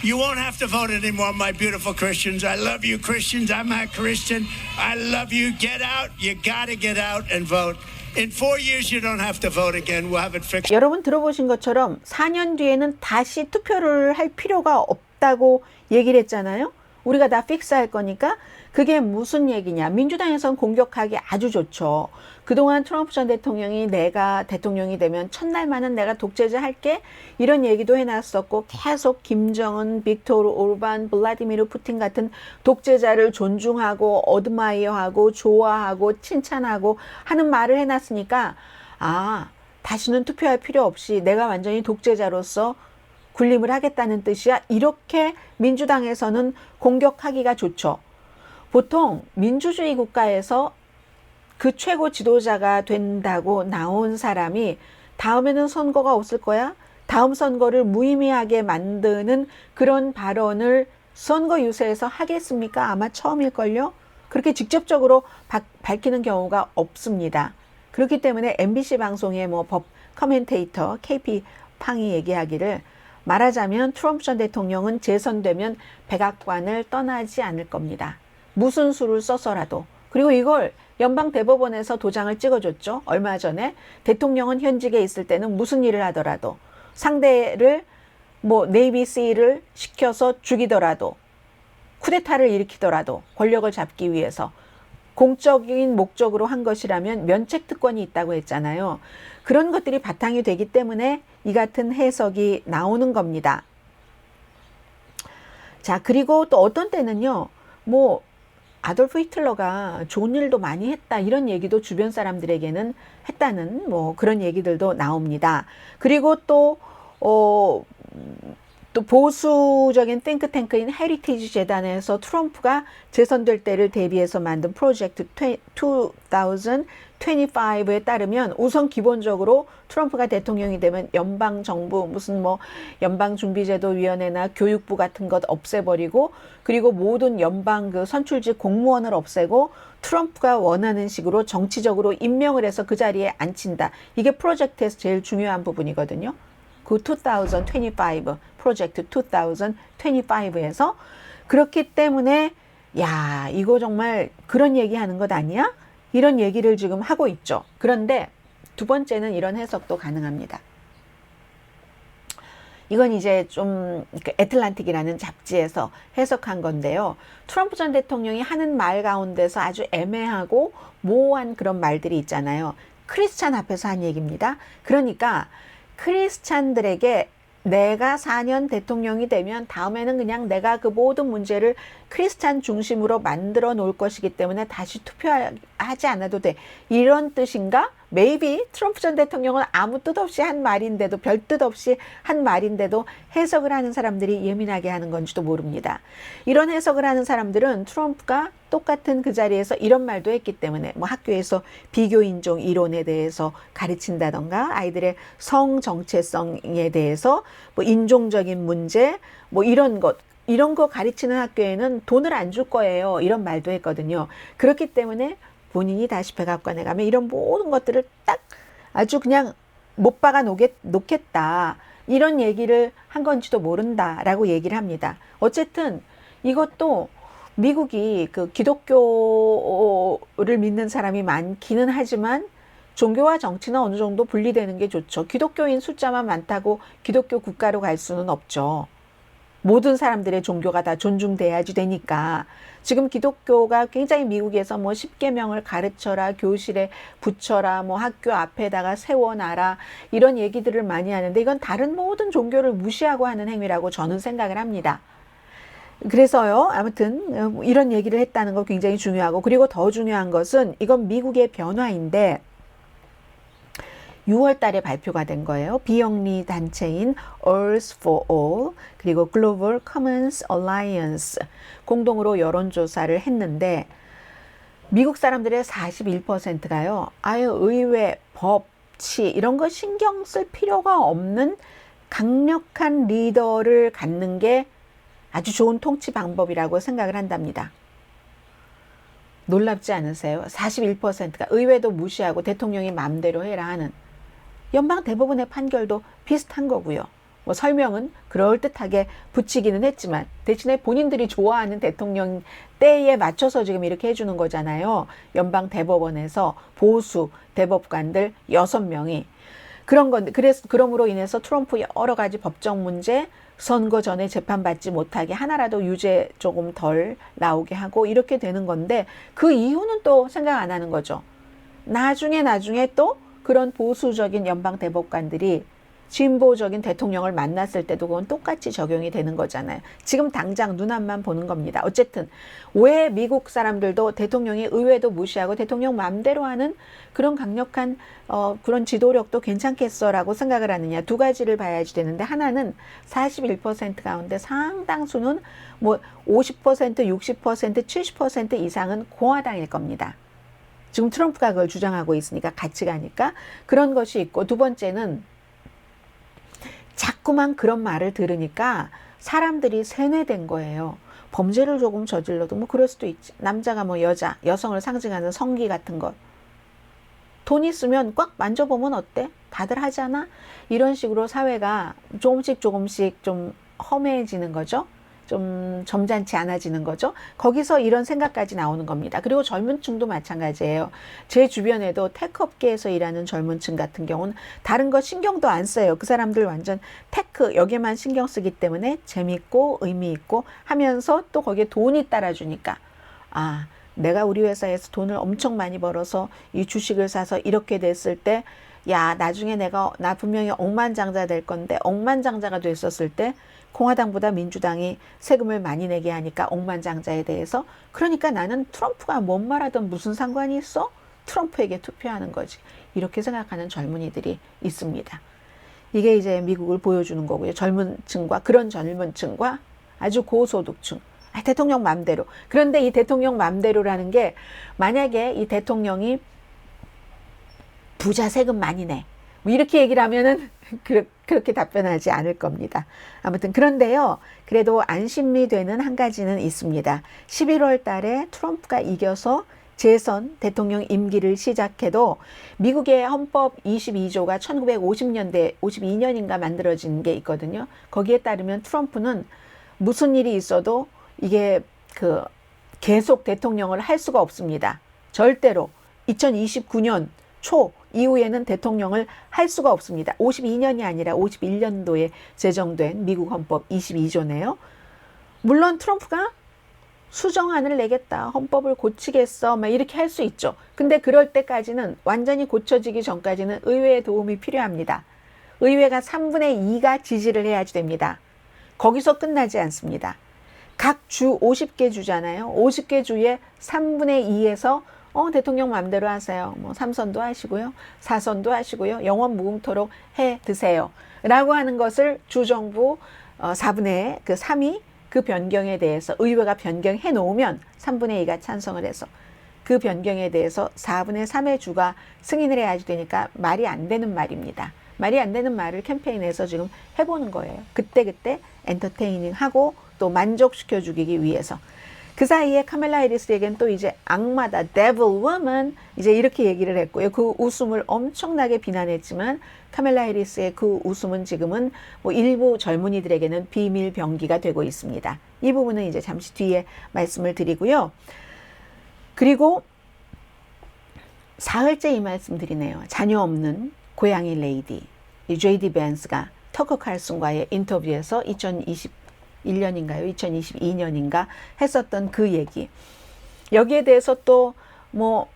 You won't have to vote anymore, my beautiful Christians. I love you, Christians. I'm a Christian. I love you. Get out. You got to get out and vote. In 4 years, you don't have to vote again. We'll have it fixed. 여러분 들어보신 것처럼 4년 뒤에는 다시 투표를 할 필요가 없다고 얘기를 했잖아요. 우리가 다 픽스할 거니까 그게 무슨 얘기냐. 민주당에선 공격하기 아주 좋죠. 그동안 트럼프 전 대통령이 내가 대통령이 되면 첫날만은 내가 독재자 할게 이런 얘기도 해놨었고 계속 김정은, 빅토르 오르반, 블라디미르 푸틴 같은 독재자를 존중하고 어드마이어하고 좋아하고 칭찬하고 하는 말을 해놨으니까 다시는 투표할 필요 없이 내가 완전히 독재자로서 군림을 하겠다는 뜻이야. 이렇게 민주당에서는 공격하기가 좋죠. 보통 민주주의 국가에서 그 최고 지도자가 된다고 나온 사람이 다음에는 선거가 없을 거야? 다음 선거를 무의미하게 만드는 그런 발언을 선거 유세에서 하겠습니까? 아마 처음일걸요? 그렇게 직접적으로 밝히는 경우가 없습니다. 그렇기 때문에 MBC 방송의 뭐 법 커멘테이터 KP 팡이 얘기하기를 말하자면 트럼프 전 대통령은 재선되면 백악관을 떠나지 않을 겁니다. 무슨 수를 써서라도. 그리고 이걸 연방 대법원에서 도장을 찍어줬죠. 얼마 전에 대통령은 현직에 있을 때는 무슨 일을 하더라도 상대를 뭐 네이비시를 시켜서 죽이더라도 쿠데타를 일으키더라도 권력을 잡기 위해서 공적인 목적으로 한 것이라면 면책 특권이 있다고 했잖아요. 그런 것들이 바탕이 되기 때문에 이 같은 해석이 나오는 겁니다. 자, 그리고 또 어떤 때는요. 뭐 아돌프 히틀러가 좋은 일도 많이 했다 이런 얘기도 주변 사람들에게는 했다는 뭐 그런 얘기들도 나옵니다. 그리고 또 보수적인 띵크탱크인 헤리티지 재단에서 트럼프가 재선될 때를 대비해서 만든 프로젝트 2025에 따르면 우선 기본적으로 트럼프가 대통령이 되면 연방정부 무슨 뭐 연방준비제도위원회나 교육부 같은 것 없애버리고 그리고 모든 연방 그 선출직 공무원을 없애고 트럼프가 원하는 식으로 정치적으로 임명을 해서 그 자리에 앉힌다. 이게 프로젝트에서 제일 중요한 부분이거든요. 그 2025 프로젝트 2025에서 그렇기 때문에 야 이거 정말 그런 얘기하는 것 아니야? 이런 얘기를 지금 하고 있죠. 그런데 두 번째는 이런 해석도 가능합니다. 이건 이제 좀 애틀란틱이라는 잡지에서 해석한 건데요. 트럼프 전 대통령이 하는 말 가운데서 아주 애매하고 모호한 그런 말들이 있잖아요. 크리스찬 앞에서 한 얘기입니다. 그러니까 크리스찬들에게 내가 4년 대통령이 되면 다음에는 그냥 내가 그 모든 문제를 크리스찬 중심으로 만들어 놓을 것이기 때문에 다시 투표하지 않아도 돼. 이런 뜻인가? maybe 트럼프 전 대통령은 아무 뜻 없이 한 말인데도, 별 뜻 없이 한 말인데도 해석을 하는 사람들이 예민하게 하는 건지도 모릅니다. 이런 해석을 하는 사람들은 트럼프가 똑같은 그 자리에서 이런 말도 했기 때문에 뭐 학교에서 비교인종 이론에 대해서 가르친다던가 아이들의 성 정체성에 대해서 뭐 인종적인 문제 뭐 이런 거 가르치는 학교에는 돈을 안 줄 거예요. 이런 말도 했거든요. 그렇기 때문에 본인이 다시 백악관에 가면 이런 모든 것들을 딱 아주 그냥 못 박아 놓겠다. 이런 얘기를 한 건지도 모른다라고 얘기를 합니다. 어쨌든 이것도 미국이 그 기독교를 믿는 사람이 많기는 하지만 종교와 정치는 어느 정도 분리되는 게 좋죠. 기독교인 숫자만 많다고 기독교 국가로 갈 수는 없죠. 모든 사람들의 종교가 다 존중돼야지 되니까. 지금 기독교가 굉장히 미국에서 뭐 10계명을 가르쳐라, 교실에 붙여라, 뭐 학교 앞에다가 세워놔라 이런 얘기들을 많이 하는데 이건 다른 모든 종교를 무시하고 하는 행위라고 저는 생각을 합니다. 그래서요, 아무튼 이런 얘기를 했다는 거 굉장히 중요하고, 그리고 더 중요한 것은 이건 미국의 변화인데 6월 달에 발표가 된 거예요. 비영리 단체인 Earth for All 그리고 Global Commons Alliance 공동으로 여론조사를 했는데 미국 사람들의 41%가요. 아예 의회, 법치 이런 거 신경 쓸 필요가 없는 강력한 리더를 갖는 게 아주 좋은 통치 방법이라고 생각을 한답니다. 놀랍지 않으세요? 41%가 의회도 무시하고 대통령이 마음대로 해라 하는 연방 대법원의 판결도 비슷한 거고요. 뭐 설명은 그럴듯하게 붙이기는 했지만 대신에 본인들이 좋아하는 대통령 때에 맞춰서 지금 이렇게 해주는 거잖아요. 연방 대법원에서 보수 대법관들 6명이 그런 건데 그럼으로 인해서 트럼프 여러 가지 법적 문제 선거 전에 재판받지 못하게 하나라도 유죄 조금 덜 나오게 하고 이렇게 되는 건데 그 이유는 또 생각 안 하는 거죠. 나중에 또 그런 보수적인 연방 대법관들이 진보적인 대통령을 만났을 때도 그건 똑같이 적용이 되는 거잖아요. 지금 당장 눈앞만 보는 겁니다. 어쨌든 왜 미국 사람들도 대통령이 의회도 무시하고 대통령 마음대로 하는 그런 강력한 그런 지도력도 괜찮겠어라고 생각을 하느냐. 두 가지를 봐야지 되는데 하나는 41% 가운데 상당수는 뭐 50%, 60%, 70% 이상은 공화당일 겁니다. 지금 트럼프가 그걸 주장하고 있으니까 같이 가니까 그런 것이 있고 두 번째는 자꾸만 그런 말을 들으니까 사람들이 세뇌된 거예요. 범죄를 조금 저질러도 뭐 그럴 수도 있지. 남자가 뭐 여성을 상징하는 성기 같은 것. 돈 있으면 꽉 만져보면 어때? 다들 하잖아? 이런 식으로 사회가 조금씩 좀 험해지는 거죠. 좀 점잖지 않아지는 거죠. 거기서 이런 생각까지 나오는 겁니다. 그리고 젊은 층도 마찬가지예요. 제 주변에도 테크업계에서 일하는 젊은 층 같은 경우는 다른 거 신경도 안 써요. 그 사람들 완전 테크 여기에만 신경 쓰기 때문에 재밌고 의미 있고 하면서 또 거기에 돈이 따라주니까 아, 내가 우리 회사에서 돈을 엄청 많이 벌어서 이 주식을 사서 이렇게 됐을 때 야, 나중에 나 분명히 억만장자 될 건데 억만장자가 됐었을 때 공화당보다 민주당이 세금을 많이 내게 하니까 억만장자에 대해서 그러니까 나는 트럼프가 뭔 말하든 무슨 상관이 있어? 트럼프에게 투표하는 거지. 이렇게 생각하는 젊은이들이 있습니다. 이게 이제 미국을 보여주는 거고요. 그런 젊은 층과 아주 고소득층. 대통령 맘대로. 그런데 이 대통령 맘대로라는 게 만약에 이 대통령이 부자 세금 많이 내. 뭐 이렇게 얘기를 하면은 그렇게 답변하지 않을 겁니다. 아무튼 그런데요. 그래도 안심이 되는 한 가지는 있습니다. 11월 달에 트럼프가 이겨서 재선 대통령 임기를 시작해도 미국의 헌법 22조가 1950년대 52년인가 만들어진 게 있거든요. 거기에 따르면 트럼프는 무슨 일이 있어도 이게 계속 대통령을 할 수가 없습니다. 절대로 2029년 초 이후에는 대통령을 할 수가 없습니다. 52년이 아니라 51년도에 제정된 미국 헌법 22조네요. 물론 트럼프가 수정안을 내겠다, 헌법을 고치겠어, 막 이렇게 할 수 있죠. 근데 그럴 때까지는 완전히 고쳐지기 전까지는 의회의 도움이 필요합니다. 의회가 3분의 2가 지지를 해야지 됩니다. 거기서 끝나지 않습니다. 각 주 50개 주잖아요. 50개 주에 3분의 2에서 대통령 마음대로 하세요. 뭐 3선도 하시고요. 4선도 하시고요. 영원 무궁토록 해 드세요. 라고 하는 것을 주정부 4분의 3이 그 변경에 대해서 의회가 변경해 놓으면 3분의 2가 찬성을 해서 그 변경에 대해서 4분의 3의 주가 승인을 해야지 되니까 말이 안 되는 말입니다. 말이 안 되는 말을 캠페인에서 지금 해보는 거예요. 그때그때 엔터테이닝하고 또 만족시켜 주기 위해서. 그 사이에 카멜라 해리스에겐 또 이제 악마다, devil woman, 이제 이렇게 얘기를 했고요. 그 웃음을 엄청나게 비난했지만 카멜라 해리스의 그 웃음은 지금은 뭐 일부 젊은이들에게는 비밀 병기가 되고 있습니다. 이 부분은 이제 잠시 뒤에 말씀을 드리고요. 그리고 사흘째 이 말씀 드리네요. 자녀 없는 고양이 레이디, 이 JD 벤스가 터커 칼슨과의 인터뷰에서 2021년인가요? 2022년인가 했었던 그 얘기. 여기에 대해서 또 뭐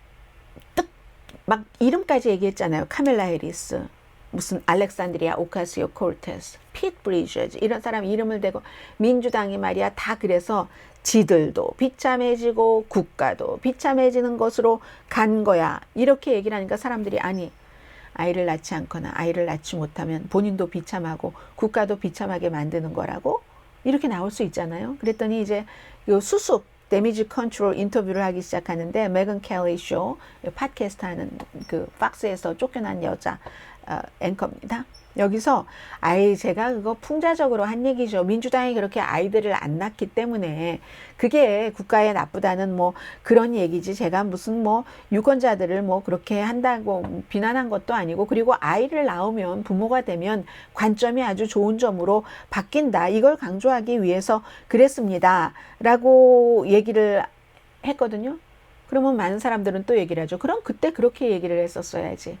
막 이름까지 얘기했잖아요. 카멜라 해리스, 무슨 알렉산드리아 오카시오 콜테스, 피트 브리저즈 이런 사람 이름을 대고 민주당이 말이야 다 그래서 지들도 비참해지고 국가도 비참해지는 것으로 간 거야. 이렇게 얘기를 하니까 사람들이 아니 아이를 낳지 않거나 아이를 낳지 못하면 본인도 비참하고 국가도 비참하게 만드는 거라고 이렇게 나올 수 있잖아요. 그랬더니 이제 요 수습 데미지 컨트롤 인터뷰를 하기 시작하는데 메건 켈리 쇼 팟캐스트 하는 그 팍스에서 쫓겨난 여자 앵커입니다. 여기서 제가 그거 풍자적으로 한 얘기죠. 민주당이 그렇게 아이들을 안 낳기 때문에 그게 국가에 나쁘다는 뭐 그런 얘기지. 제가 무슨 뭐 유권자들을 뭐 그렇게 한다고 비난한 것도 아니고, 그리고 아이를 낳으면 부모가 되면 관점이 아주 좋은 점으로 바뀐다. 이걸 강조하기 위해서 그랬습니다. 라고 얘기를 했거든요. 그러면 많은 사람들은 또 얘기를 하죠. 그럼 그때 그렇게 얘기를 했었어야지.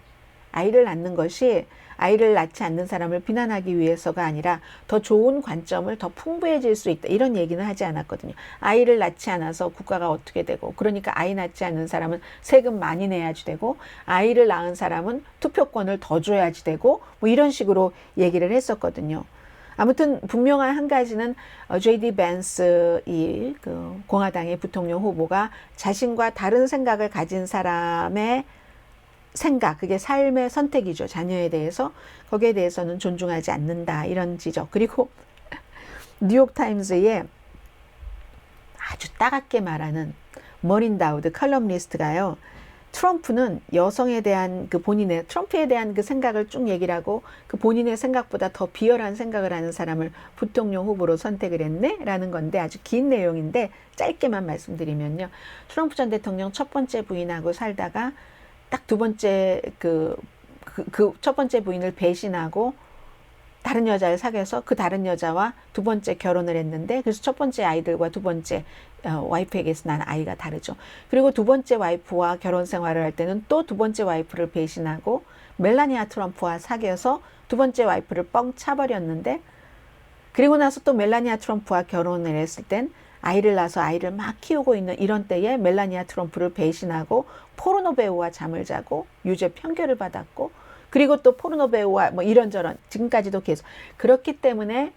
아이를 낳는 것이 아이를 낳지 않는 사람을 비난하기 위해서가 아니라 더 좋은 관점을 더 풍부해질 수 있다. 이런 얘기는 하지 않았거든요. 아이를 낳지 않아서 국가가 어떻게 되고, 그러니까 아이 낳지 않는 사람은 세금 많이 내야지 되고, 아이를 낳은 사람은 투표권을 더 줘야지 되고, 뭐 이런 식으로 얘기를 했었거든요. 아무튼 분명한 한 가지는 JD 벤스 이 그 공화당의 부통령 후보가 자신과 다른 생각을 가진 사람의 생각, 그게 삶의 선택이죠. 자녀에 대해서. 거기에 대해서는 존중하지 않는다. 이런 지적. 그리고 뉴욕타임즈에 아주 따갑게 말하는 머린 다우드 컬럼니스트가요. 트럼프는 여성에 대한 그 본인의, 트럼프에 대한 그 생각을 쭉 얘기를 하고 그 본인의 생각보다 더 비열한 생각을 하는 사람을 부통령 후보로 선택을 했네? 라는 건데 아주 긴 내용인데 짧게만 말씀드리면요. 트럼프 전 대통령 첫 번째 부인하고 살다가 딱 두 번째 그 첫 번째 부인을 배신하고 다른 여자를 사귀어서 그 다른 여자와 두 번째 결혼을 했는데, 그래서 첫 번째 아이들과 두 번째 와이프에게서 난 아이가 다르죠. 그리고 두 번째 와이프와 결혼 생활을 할 때는 또 두 번째 와이프를 배신하고 멜라니아 트럼프와 사귀어서 두 번째 와이프를 뻥 차버렸는데, 그리고 나서 또 멜라니아 트럼프와 결혼을 했을 땐 아이를 낳아서 아이를 막 키우고 있는 이런 때에 멜라니아 트럼프를 배신하고 포르노 배우와 잠을 자고 유죄 판결을 받았고, 그리고 또 포르노 배우와 뭐 이런저런 지금까지도 계속. 그렇기 때문에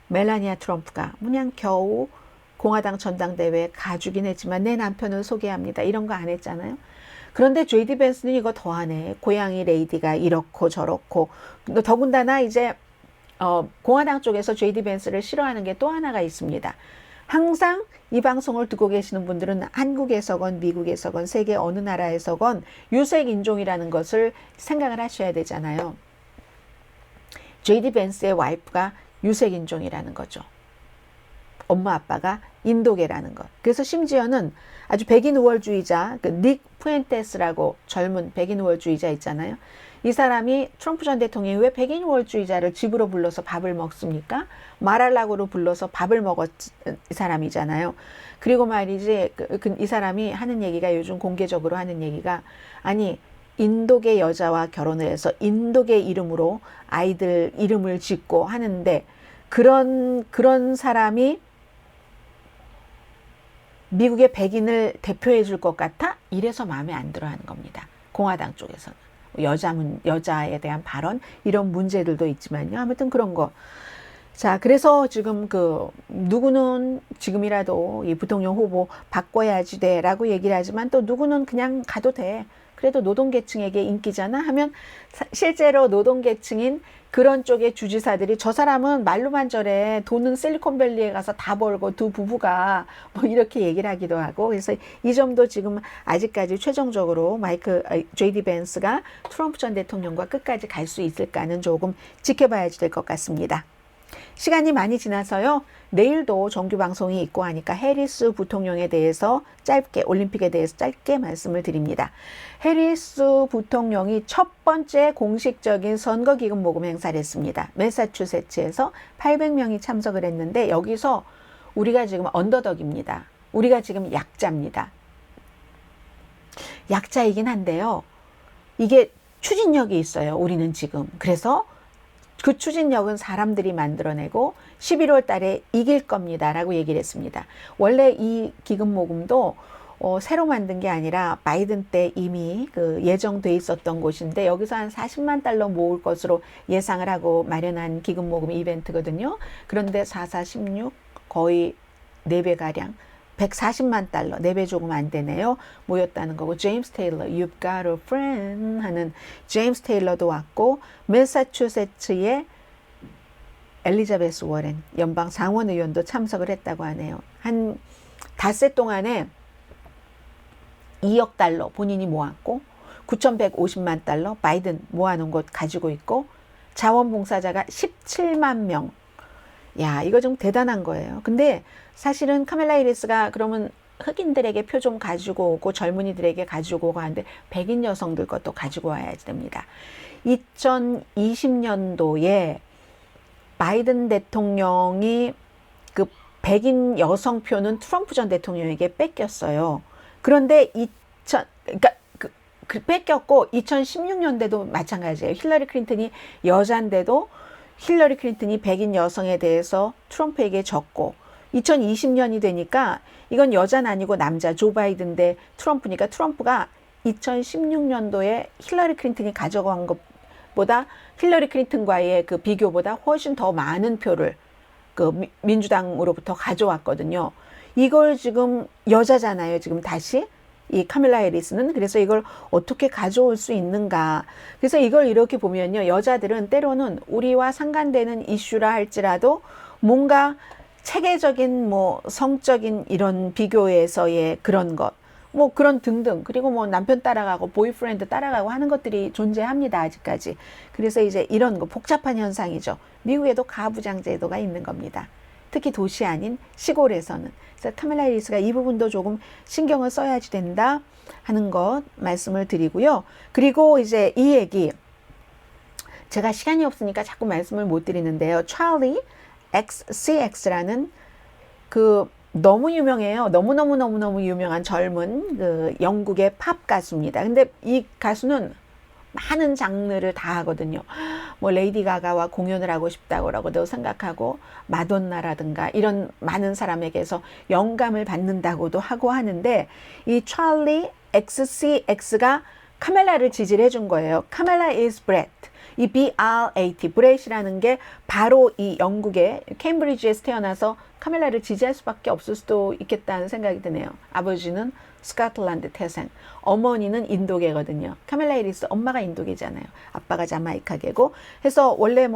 멜라니아 트럼프가 그냥 겨우 공화당 전당대회에 가주긴 했지만 내 남편을 소개합니다. 이런 거 안 했잖아요. 그런데 JD 벤스는 이거 더하네. 고양이 레이디가 이렇고 저렇고. 더군다나 이제 공화당 쪽에서 JD 벤스를 싫어하는 게 또 하나가 있습니다. 항상 이 방송을 듣고 계시는 분들은 한국에서건 미국에서건 세계 어느 나라에서건 유색 인종이라는 것을 생각을 하셔야 되잖아요. JD 벤스의 와이프가 유색 인종이라는 거죠. 엄마 아빠가 인도계라는 것. 그래서 심지어는 아주 백인 우월주의자 닉 푸엔테스라고 젊은 백인 우월주의자 있잖아요. 이 사람이 트럼프 전 대통령이 왜 백인 우월주의자를 집으로 불러서 밥을 먹습니까? 마랄라고로 불러서 밥을 먹었 사람이잖아요. 그리고 말이지 이 사람이 하는 얘기가, 요즘 공개적으로 하는 얘기가, 아니 인도계 여자와 결혼을 해서 인도계 이름으로 아이들 이름을 짓고 하는데 그런 사람이 미국의 백인을 대표해 줄 것 같아? 이래서 마음에 안 들어 하는 겁니다. 공화당 쪽에서는. 여자에 대한 발언, 이런 문제들도 있지만요. 아무튼 그런 거. 자, 그래서 지금 누구는 지금이라도 이 부통령 후보 바꿔야지 돼 라고 얘기를 하지만 또 누구는 그냥 가도 돼. 그래도 노동계층에게 인기잖아 하면 실제로 노동계층인 그런 쪽의 주지사들이 저 사람은 말로만 저래 돈은 실리콘밸리에 가서 다 벌고 두 부부가 뭐 이렇게 얘기를 하기도 하고 그래서 이 점도 지금 아직까지 최종적으로 JD 벤스가 트럼프 전 대통령과 끝까지 갈 수 있을까는 조금 지켜봐야지 될 것 같습니다. 시간이 많이 지나서요. 내일도 정규 방송이 있고 하니까 해리스 부통령에 대해서 올림픽에 대해서 짧게 말씀을 드립니다. 해리스 부통령이 첫 번째 공식적인 선거기금 모금 행사를 했습니다. 매사추세츠에서 800명이 참석을 했는데 여기서 우리가 지금 언더덕입니다. 우리가 지금 약자입니다. 약자이긴 한데요. 이게 추진력이 있어요. 우리는 지금. 그래서 그 추진력은 사람들이 만들어내고 11월 달에 이길 겁니다. 라고 얘기를 했습니다. 원래 이 기금 모금도 새로 만든 게 아니라 바이든 때 이미 예정돼 있었던 곳인데 여기서 한 40만 달러 모을 것으로 예상을 하고 마련한 기금 모금 이벤트거든요. 그런데 16 거의 4배가량 140만 달러, 4배 조금 안 되네요. 모였다는 거고, 제임스 테일러, You've got a friend 하는 제임스 테일러도 왔고, 매사추세츠의 엘리자베스 워렌 연방 상원 의원도 참석을 했다고 하네요. 한 닷새 동안에 2억 달러 본인이 모았고, 9,150만 달러 바이든 모아놓은 것 가지고 있고, 자원봉사자가 17만 명. 야, 이거 좀 대단한 거예요. 근데 사실은 카멜라 해리스가 그러면 흑인들에게 표 좀 가지고 오고 젊은이들에게 가지고 오고 하는데 백인 여성들 것도 가지고 와야 됩니다. 2020년도에 바이든 대통령이 그 백인 여성 표는 트럼프 전 대통령에게 뺏겼어요. 그런데 뺏겼고 2016년대도 마찬가지예요. 힐러리 클린턴이 여잔데도 힐러리 클린턴이 백인 여성에 대해서 트럼프에게 졌고 2020년이 되니까 이건 여자는 아니고 남자 조 바이든 대 트럼프니까 트럼프가 2016년도에 힐러리 클린턴이 가져간 것보다 힐러리 클린턴과의 그 비교보다 훨씬 더 많은 표를 민주당으로부터 가져왔거든요. 이걸 지금 여자잖아요. 지금 다시 이 카멜라 해리스는. 그래서 이걸 어떻게 가져올 수 있는가. 그래서 이걸 이렇게 보면요. 여자들은 때로는 우리와 상관되는 이슈라 할지라도 뭔가 체계적인 성적인 이런 비교에서의 그런 것, 그런 등등. 그리고 남편 따라가고 보이프렌드 따라가고 하는 것들이 존재합니다. 아직까지. 그래서 이제 이런 거 복잡한 현상이죠. 미국에도 가부장 제도가 있는 겁니다. 특히 도시 아닌 시골에서는. 그래서 카멜라 해리스가 이 부분도 조금 신경을 써야지 된다 하는 것 말씀을 드리고요. 그리고 이제 이 얘기 제가 시간이 없으니까 자꾸 말씀을 못 드리는데요. 찰리 XCX라는 너무 유명해요. 너무너무 유명한 젊은 영국의 팝 가수입니다. 근데 이 가수는 많은 장르를 다 하거든요. 레이디 가가와 공연을 하고 싶다고도 생각하고 마돈나라든가 이런 많은 사람에게서 영감을 받는다고도 하고 하는데 이 찰리 XCX가 카멜라를 지지를 해준 거예요. 카멜라 is Brett. 이 BRAT, 브렛이라는 게 바로 이 영국의 케임브리지에서 태어나서 카멜라를 지지할 수밖에 없을 수도 있겠다는 생각이 드네요. 아버지는 스코틀랜드 태생, 어머니는 인도계거든요. 카멜라 해리스 엄마가 인도계잖아요. 아빠가 자마이카계고 해서 원래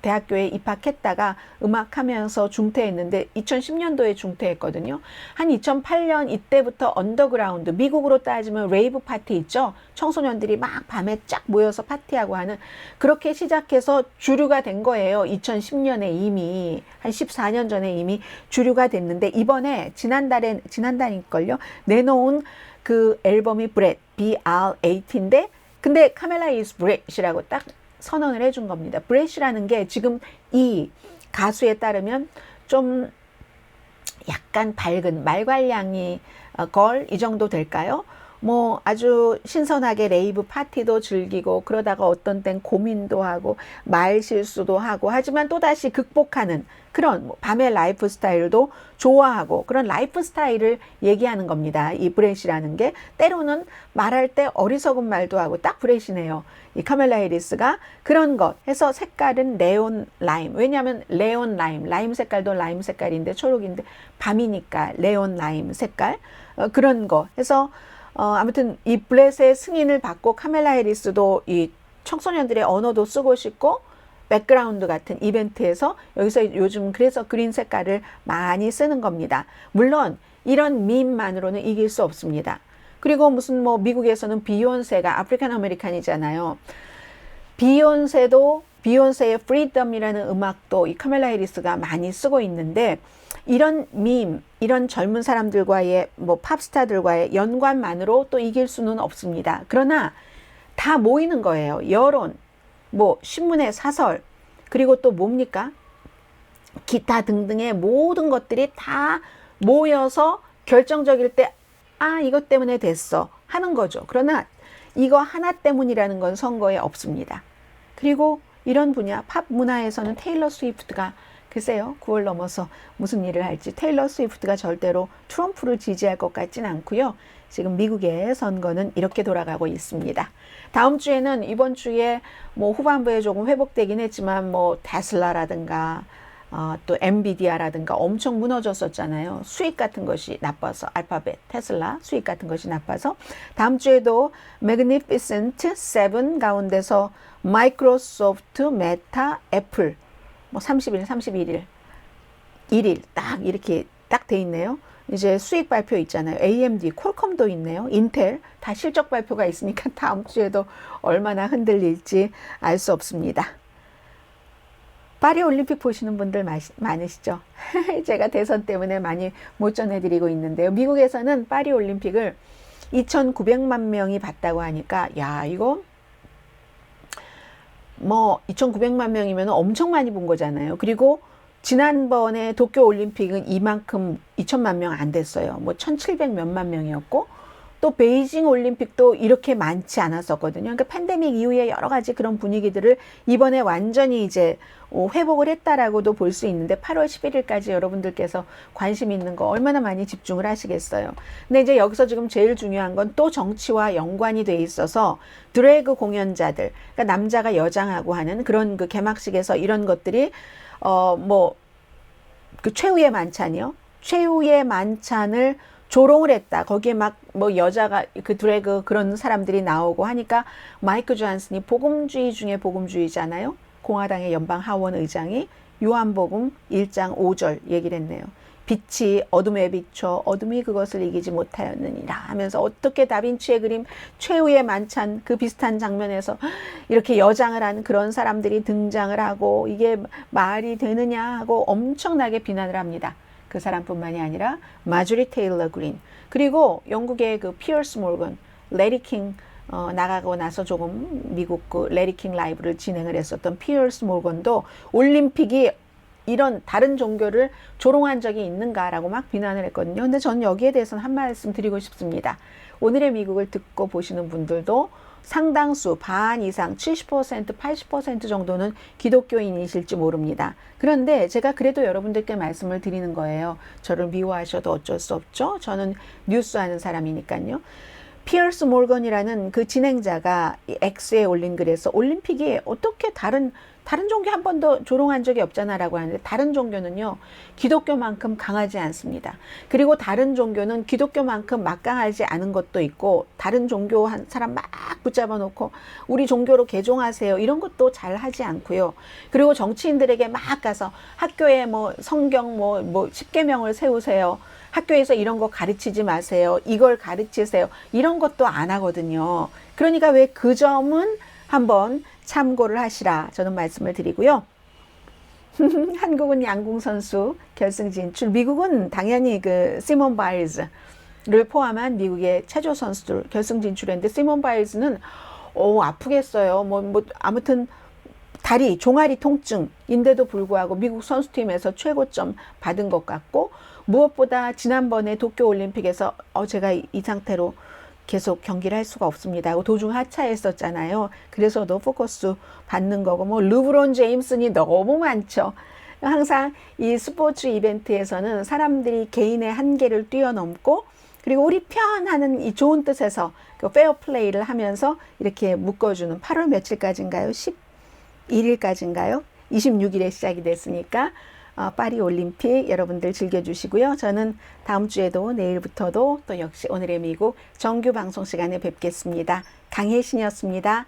대학교에 입학했다가 음악하면서 중퇴했는데 2010년도에 중퇴했거든요. 한 2008년 이때부터 언더그라운드, 미국으로 따지면 레이브 파티 있죠. 청소년들이 막 밤에 쫙 모여서 파티하고 하는, 그렇게 시작해서 주류가 된 거예요. 2010년에 이미 한 14년 전에 이미 주류가 됐는데 이번에 지난달일걸요. 내놓은 그 앨범이 브렛, BRAT인데 근데 카멜라 is 브렛이라고 딱 선언을 해준 겁니다. 브렛이라는 게 지금 이 가수에 따르면 좀 약간 밝은 말괄량이 걸 이 정도 될까요? 뭐 아주 신선하게 레이브 파티도 즐기고 그러다가 어떤 땐 고민도 하고 말 실수도 하고 하지만 또다시 극복하는 그런 뭐 밤의 라이프 스타일도 좋아하고 그런 라이프 스타일을 얘기하는 겁니다. 이 브렛이라는 게 때로는 말할 때 어리석은 말도 하고 딱 브렛이네요. 이 카멜라 해리스가 그런 것 해서 색깔은 레온 라임. 왜냐하면 레온 라임, 라임 색깔도 라임 색깔인데 초록인데 밤이니까 레온 라임 색깔 그런 거 해서 아무튼 이 블렛의 승인을 받고 카멜라 해리스도 이 청소년들의 언어도 쓰고 싶고 백그라운드 같은 이벤트에서 여기서 요즘 그래서 그린 색깔을 많이 쓰는 겁니다. 물론 이런 밈만으로는 이길 수 없습니다. 그리고 무슨 뭐 미국에서는 비욘세가 아프리칸 아메리칸이잖아요. 비욘세의 프리덤이라는 음악도 이 카멜라 해리스가 많이 쓰고 있는데 이런 밈, 이런 젊은 사람들과의 뭐 팝스타들과의 연관만으로 또 이길 수는 없습니다. 그러나 다 모이는 거예요. 여론, 뭐 신문의 사설, 그리고 또 뭡니까? 기타 등등의 모든 것들이 다 모여서 결정적일 때 이것 때문에 됐어 하는 거죠. 그러나 이거 하나 때문이라는 건 선거에 없습니다. 그리고 이런 분야 팝 문화에서는 테일러 스위프트가 글쎄요 9월 넘어서 무슨 일을 할지 테일러 스위프트가 절대로 트럼프를 지지할 것 같진 않고요. 지금 미국의 선거는 이렇게 돌아가고 있습니다. 다음 주에는 이번 주에 뭐 후반부에 조금 회복되긴 했지만 뭐 테슬라라든가 또 엔비디아라든가 엄청 무너졌었잖아요. 수익 같은 것이 나빠서 알파벳, 테슬라 수익 같은 것이 나빠서 다음 주에도 매그니피센트 7 가운데서 마이크로소프트, 메타, 애플 뭐 30일, 31일, 1일 딱 이렇게 딱 돼 있네요. 이제 수익 발표 있잖아요. AMD, 퀄컴도 있네요. 인텔 다 실적 발표가 있으니까 다음 주에도 얼마나 흔들릴지 알 수 없습니다. 파리 올림픽 보시는 분들 많으시죠? 제가 대선 때문에 많이 못 전해드리고 있는데요. 미국에서는 파리 올림픽을 2,900만 명이 봤다고 하니까 야 이거 뭐 2,900만 명이면 엄청 많이 본 거잖아요. 그리고 지난번에 도쿄 올림픽은 이만큼 2천만 명 안 됐어요. 뭐 1,700 몇만 명이었고 또 베이징 올림픽도 이렇게 많지 않았었거든요. 그러니까 팬데믹 이후에 여러 가지 그런 분위기들을 이번에 완전히 이제 회복을 했다라고도 볼 수 있는데 8월 11일까지 여러분들께서 관심 있는 거 얼마나 많이 집중을 하시겠어요. 근데 이제 여기서 지금 제일 중요한 건 또 정치와 연관이 돼 있어서 드래그 공연자들, 그러니까 남자가 여장하고 하는 그런 그 개막식에서 이런 것들이 뭐 그 최후의 만찬이요. 최후의 만찬을 조롱을 했다. 거기에 막 뭐 여자가 그 드래그 그런 사람들이 나오고 하니까 마이크 존슨이 복음주의 중에 복음주의잖아요. 공화당의 연방 하원 의장이 요한복음 1장 5절 얘기를 했네요. 빛이 어둠에 비춰 어둠이 그것을 이기지 못하였느니라 하면서 어떻게 다빈치의 그림 최후의 만찬 그 비슷한 장면에서 이렇게 여장을 한 그런 사람들이 등장을 하고 이게 말이 되느냐 하고 엄청나게 비난을 합니다. 그 사람뿐만이 아니라 마조리 테일러 그린 그리고 영국의 그 피어스 몰건, 레리 킹 나가고 나서 조금 미국 그 레리 킹 라이브를 진행을 했었던 피어스 몰건도 올림픽이 이런 다른 종교를 조롱한 적이 있는가라고 막 비난을 했거든요. 근데 저는 여기에 대해서는 한 말씀 드리고 싶습니다. 오늘의 미국을 듣고 보시는 분들도 상당수 반 이상 70% 80% 정도는 기독교인이실지 모릅니다. 그런데 제가 그래도 여러분들께 말씀을 드리는 거예요. 저를 미워하셔도 어쩔 수 없죠. 저는 뉴스 하는 사람이니까요. 피어스 몰건이라는 그 진행자가 X에 올린 글에서 올림픽이 어떻게 다른 종교 한 번도 조롱한 적이 없잖아라고 하는데 다른 종교는요 기독교만큼 강하지 않습니다. 그리고 다른 종교는 기독교만큼 막강하지 않은 것도 있고 다른 종교 한 사람 막 붙잡아 놓고 우리 종교로 개종하세요 이런 것도 잘 하지 않고요. 그리고 정치인들에게 막 가서 학교에 뭐 성경 뭐 10계명을 세우세요. 학교에서 이런 거 가르치지 마세요. 이걸 가르치세요. 이런 것도 안 하거든요. 그러니까 왜 그 점은 한번 참고를 하시라 저는 말씀을 드리고요. 한국은 양궁 선수 결승 진출. 미국은 당연히 그 시몬 바일즈를 포함한 미국의 체조 선수들 결승 진출했는데 시몬 바일즈는 아프겠어요. 뭐 아무튼 다리 종아리 통증인데도 불구하고 미국 선수팀에서 최고점 받은 것 같고 무엇보다 지난번에 도쿄 올림픽에서 제가 이 상태로 계속 경기를 할 수가 없습니다. 도중 하차했었잖아요. 그래서도 포커스 받는 거고, 뭐 르브론 제임슨이 너무 많죠. 항상 이 스포츠 이벤트에서는 사람들이 개인의 한계를 뛰어넘고, 그리고 우리 편 하는 이 좋은 뜻에서 그 페어 플레이를 하면서 이렇게 묶어주는 8월 며칠까지인가요? 11일까지인가요? 26일에 시작이 됐으니까 파리 올림픽 여러분들 즐겨주시고요. 저는 다음 주에도 내일부터도 또 역시 오늘의 미국 정규 방송 시간에 뵙겠습니다. 강혜신이었습니다.